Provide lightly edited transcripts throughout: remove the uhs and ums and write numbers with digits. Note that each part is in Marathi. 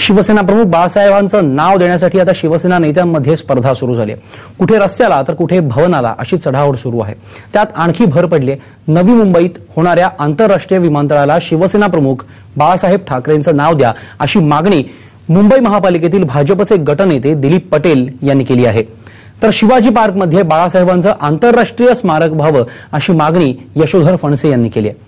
शिवसेना प्रमुख बाळासाहेबांचं नाव देण्यासाठी आता शिवसेना नेत्यांमध्ये स्पर्धा सुरू झाली आहे। कुठे रस्त्याला तर कुठे भवनाला अशी चढाओढ सुरू आहे। त्यात आणखी भर पडली आहे। नवी मुंबईत होणाऱ्या आंतरराष्ट्रीय विमानतळाला शिवसेना प्रमुख बाळासाहेब ठाकरेंचं नाव द्या अशी मागणी मुंबई महापालिकेतील भाजपचे गटनेते दिलीप पटेल यांनी केली आहे। तर शिवाजी पार्कमध्ये बाळासाहेबांचं आंतरराष्ट्रीय स्मारक व्हावं अशी मागणी यशोधर फणसे यांनी केली आहे।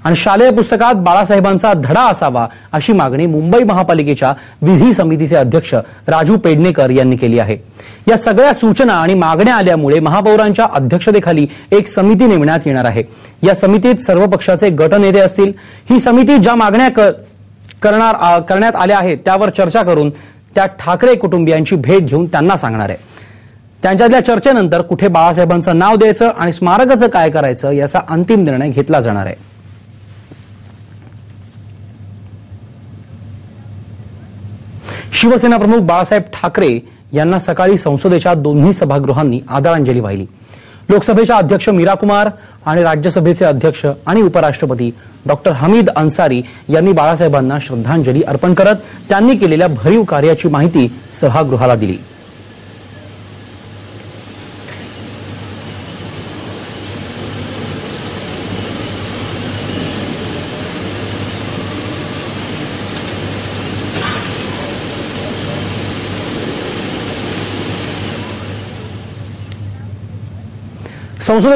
आणि शालेय पुस्तकात बाळासाहेबांचा धडा असावा अशी मागणी मुंबई महापालिकेच्या विधी समितीचे अध्यक्ष राजू पेडणेकर यांनी केली आहे। या सगळ्या सूचना आणि मागण्या आल्यामुळे महापौरांच्या अध्यक्षतेखाली एक समिती नेमण्यात येणार आहे। या समितीत सर्व पक्षाचे गटनेते असतील। ही समिती ज्या मागण्या करण्यात आल्या आहेत त्यावर चर्चा करून त्या ठाकरे कुटुंबियांची भेट घेऊन त्यांना सांगणार आहे। त्यांच्यातल्या चर्चेनंतर कुठे बाळासाहेबांचं नाव द्यायचं आणि स्मारकाचं काय करायचं याचा अंतिम निर्णय घेतला जाणार आहे। शिवसेना प्रमुख बाळासाहेब ठाकरे यांना सकाळी संसदेच्या दोन्ही सभागृहांनी आदरांजली वाहिली। लोकसभेच्या अध्यक्ष मीरा कुमार आणि राज्यसभेचे अध्यक्ष आणि उपराष्ट्रपती डॉक्टर हमीद अन्सारी यांनी बाळासाहेबांना श्रद्धांजली अर्पण करत त्यांनी केलेल्या भरीव कार्याची माहिती सभागृहाला दिली। संसद